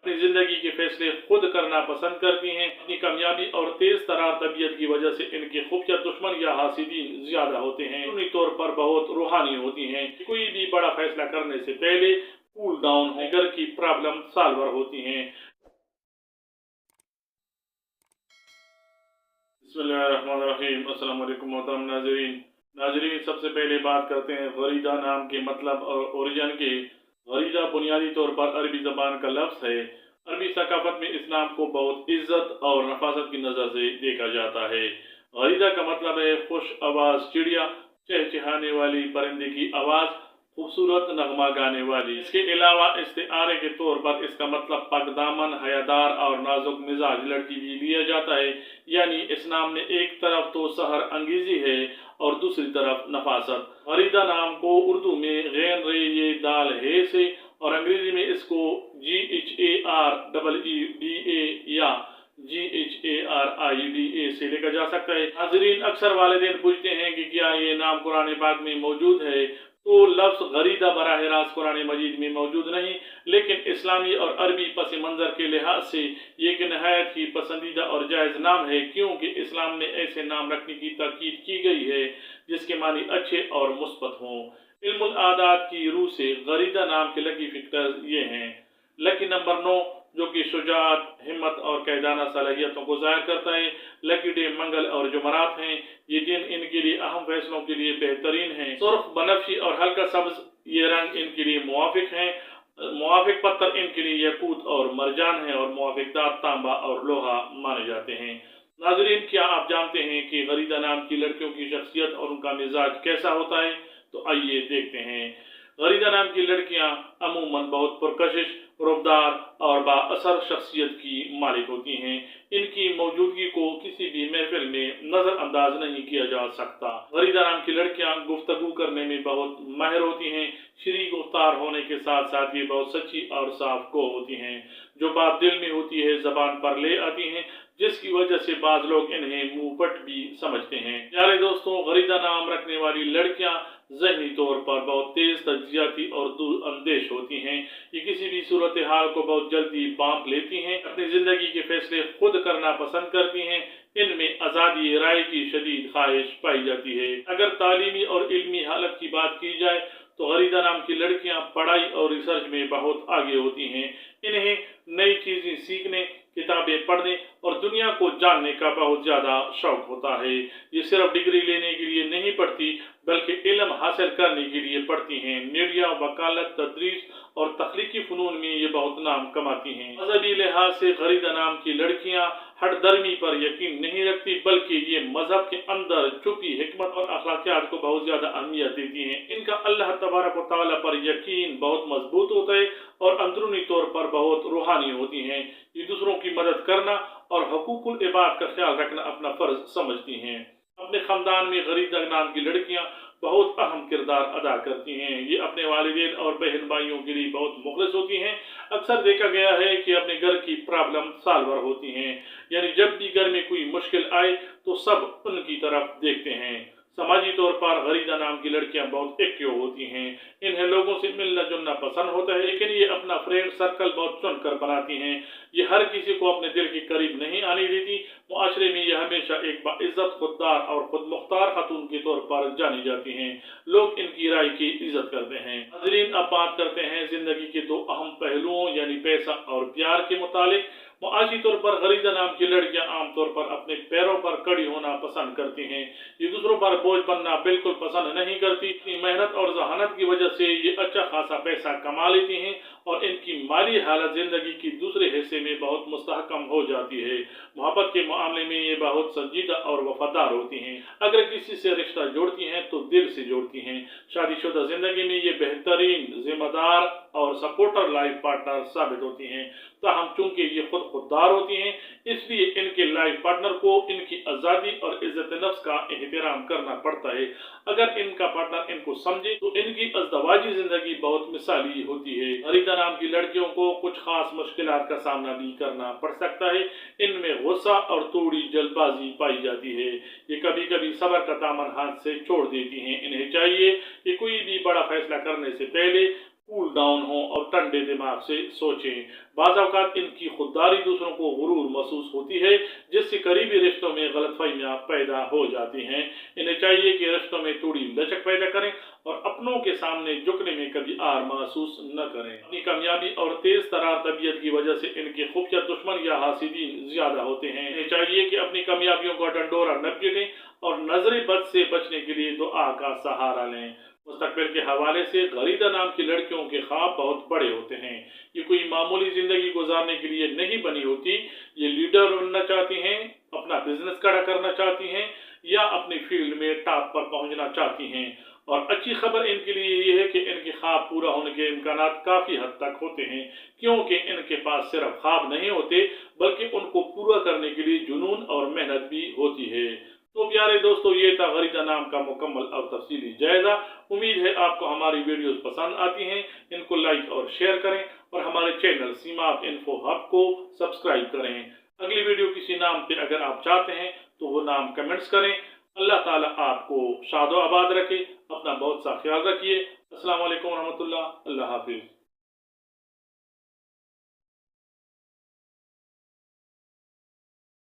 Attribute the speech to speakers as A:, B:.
A: अपनी जिंदगी के फैसले खुद करना पसंद करती हैं। अपनी कामयाबी और तेज तरार तबीयत की वजह से इनके खुफिया दुश्मन या हासिदीन ज्यादा होते हैं। अंदरूनी तौर पर बहुत रूहानी होती हैं। कोई भी बड़ा फैसला करने से पहले कूल डाउन घर की प्रॉब्लम सॉल्वर होती हैं। बिस्मिल्लाहिर्रहमानिर्रहीम। अस्सलाम वालेकुम मोहतरम नाज़रीन, सबसे पहले बात करते हैं गरीदा नाम के मतलब और ओरिजिन के। गरीदा बुनियादी तौर पर अरबी ज़बान का लफ्ज़ है। अरबी सकाफत में इस नाम को बहुत इज्जत और नफासत की नज़र से देखा जाता है। गरीदा का मतलब है खुश आवाज़ चिड़िया, चहचहाने वाली परिंदे की आवाज़, खूबसूरत नगमा गाने वाली। इसके अलावा इस्तिआरे के तौर पर इसका मतलब पगदामन, हयादार और नाजुक मिजाज लड़की भी लिया जाता है। यानी इस नाम में एक तरफ तो सहर अंगेजी है और दूसरी तरफ नफासत। गरीदा नाम को उर्दू में गैन रे ये दाल है से और अंग्रेजी में इसको GHAREEDA या GHARIDA से लिखा जा सकता है। नाज़रीन, अक्सर वालिदैन पूछते हैं कि क्या ये नाम कुरान पाक में मौजूद है, तो लफ्ज़ गरीदा बराह रास्त कुरान मजीद में मौजूद नहीं, लेकिन इस्लामी और अरबी पस मंज़र के लिहाज से ये एक नहायत ही पसंदीदा और जायज़ नाम है, क्योंकि इस्लाम में ऐसे नाम रखने की ताकीद की गई है जिसके मानी अच्छे और मुस्बत हों। इल्मुल आदात की रूह से गरीदा नाम के लकी फिक्टर्स ये हैं। लकी नंबर 9 जो कि शुजाअत, हिम्मत और कैदाना सलाहियतों को ज़ाहिर करता है। लकी डे मंगल और जुमरात हैं। ये दिन इनके लिए अहम फैसलों के लिए बेहतरीन हैं। सुर्ख, बनफशी और हल्का सब्ज ये रंग इनके लिए मुवाफिक हैं। मुवाफिक पत्थर इनके लिए यकूत और मरजान है और मुवाफिक दांत तांबा और लोहा माने जाते हैं। नाज़रीन, क्या आप जानते हैं कि गरीदा नाम की लड़कियों की शख्सियत और उनका मिजाज कैसा होता है? तो आइए देखते हैं। गरीदा नाम की लड़कियां अमूमन बहुत पुरकशिश, रुबदार और बाअसर शख्सियत की मालिक होती हैं। इनकी मौजूदगी को किसी भी महफिल में नजरअंदाज नहीं किया जा सकता। गरीदा नाम की लड़कियां गुफ्तगू करने में बहुत माहिर होती हैं। शरीक गुफ्तार होने के साथ साथ ये बहुत सच्ची और साफ को होती हैं। जो बात दिल में होती है जबान पर ले आती हैं, जिसकी वजह से बाज लोग इन्हें मुंहपट भी समझते हैं। प्यारे दोस्तों, गरीदा नाम रखने वाली लड़कियां ज़हनी तौर पर बहुत तेज, तजियाती और दूर अंदेश होती हैं। ये किसी भी सूरत हाल को बहुत जल्दी बांप लेती हैं। अपनी जिंदगी के फैसले खुद करना पसंद करती हैं। इनमें आज़ादी राय की शदीद ख्वाहिश पाई जाती है। अगर तालीमी और इल्मी हालत की बात की जाए तो गरीदा नाम की लड़कियां पढ़ाई और रिसर्च में बहुत आगे होती हैं। इन्हें नई चीजें सीखने, किताबें पढ़ने और दुनिया को जानने का बहुत ज्यादा शौक होता है। ये सिर्फ डिग्री लेने के लिए नहीं पढ़ती, बल्कि इल्म हासिल करने के लिए पढ़ती हैं। मीडिया, वकालत, तदरीस और तख्लीकी फनून में ये बहुत नाम कमाती हैं। मजहबी लिहाज से गरीदा नाम की लड़कियां हर दर्मी पर यकीन नहीं रखती, बल्कि ये मजहब के अंदर छुपी हिकमत और अखलाकियात को बहुत ज्यादा अहमियत देती हैं। इनका अल्लाह तबारक व तआला पर यकीन बहुत मजबूत होता है और अंदरूनी तौर पर बहुत रूहानी होती हैं। ये दूसरों की मदद करना और हकूकुल इबाद का ख्याल रखना अपना फर्ज समझती हैं। अपने खानदान में गरीदा नाम की लड़कियां बहुत अहम किरदार अदा करती हैं। ये अपने वालिदैन और बहन भाइयों के लिए बहुत मुखलिस होती हैं। अक्सर देखा गया है कि अपने घर की प्रॉब्लम सॉल्वर होती हैं। यानी जब भी घर में कोई मुश्किल आए तो सब उनकी तरफ देखते हैं। समाजी तौर पर गरीदा नाम की लड़कियां बहुत एक्टिव होती हैं। इन्हें लोगों से मिलना जुलना पसंद होता है, लेकिन ये अपना फ्रेंड सर्कल बहुत चुनकर बनाती हैं। ये हर किसी को अपने दिल के करीब नहीं आने देती। मुआशरे में ये हमेशा एक बाइज्जत, खुददार और खुद मुख्तार खातून के तौर पर जानी जाती हैं। लोग इनकी राय की इज्जत करते हैं। नाज़रीन, अब बात करते हैं जिंदगी के दो अहम पहलुओं यानी पैसा और प्यार के मुतालिक। मुआशी तौर पर गरीदा नाम की लड़कियां आमतौर पर अपने पैरों पर खड़ी होना पसंद करती हैं। ये दूसरों पर बोझ बनना बिल्कुल पसंद नहीं करती। अपनी मेहनत और जहानत की वजह से ये अच्छा खासा पैसा कमा लेती हैं और इनकी माली हालत जिंदगी की दूसरे हिस्से में बहुत मुस्तहकम हो जाती है। मोहब्बत के मामले में ये बहुत संजीदा और वफादार होती हैं। अगर किसी से रिश्ता जोड़ती हैं तो दिल से जोड़ती हैं। शादीशुदा जिंदगी में ये बेहतरीन, जिम्मेदार और सपोर्टर लाइफ पार्टनर साबित होती हैं। ताहम चूंकि ये खुददार होती हैं, इसलिए इनके लाइफ पार्टनर को इनकी आज़ादी और इज्जत नफ्स का एहतराम करना पड़ता है। अगर इनका पार्टनर इनको समझे तो इनकी अज़दवाजी जिंदगी बहुत मिसाली होती है। गरीदा नाम की लड़कियों को कुछ खास मुश्किलात का सामना भी करना पड़ सकता है। इनमें गुस्सा और थोड़ी जल्दबाजी पाई जाती है। ये कभी कभी सब्र का दामन हाथ से छोड़ देती हैं। इन्हें चाहिए कि कोई भी बड़ा फैसला करने से पहले कूल डाउन हो और ठंडे दिमाग से सोचें। बाज़ औक़ात इनकी खुददारी दूसरों को गुरूर महसूस होती है, जिससे करीबी रिश्तों में गलतफहमियां पैदा हो जाती हैं। इन्हें चाहिए कि रिश्तों में थोड़ी लचक पैदा करें और अपनों के सामने झुकने में कभी आर महसूस न करें। अपनी कामयाबी और तेज तरार तबीयत की वजह से इनके खुफिया दुश्मन या हासिदीन ज्यादा होते हैं। इन्हें चाहिए कि अपनी कामयाबियों का डंडोरा न पीटें और नजर बद से बचने के लिए दुआ का सहारा लें। मुस्तकबिल के हवाले से गरीदा नाम की लड़कियों के ख्वाब बहुत बड़े होते हैं। ये कोई मामूली जिंदगी गुजारने के लिए नहीं बनी होती। ये लीडर बनना चाहती हैं, अपना बिजनेस खड़ा करना चाहती हैं या अपनी फील्ड में टॉप पर पहुंचना चाहती हैं। और अच्छी खबर इनके लिए ये है कि इनके ख्वाब पूरा होने के इम्कान काफी हद तक होते हैं, क्योंकि इनके पास सिर्फ ख्वाब नहीं होते बल्कि उनको पूरा करने के लिए जुनून और मेहनत भी होती है। तो प्यारे दोस्तों, ये था गरीदा नाम का मुकम्मल और तफसीली जायजा। उम्मीद है आपको हमारी वीडियोस पसंद आती हैं। इनको लाइक और शेयर करें और हमारे चैनल सीमाप इन्फो हब को सब्सक्राइब करें। अगली वीडियो किसी नाम पे अगर आप चाहते हैं तो वो नाम कमेंट्स करें। अल्लाह ताला आपको शादो आबाद रखे। अपना बहुत सा ख्याल रखिए। अस्सलाम वालेकुम रहमतुल्लाह। अल्लाह हाफिज।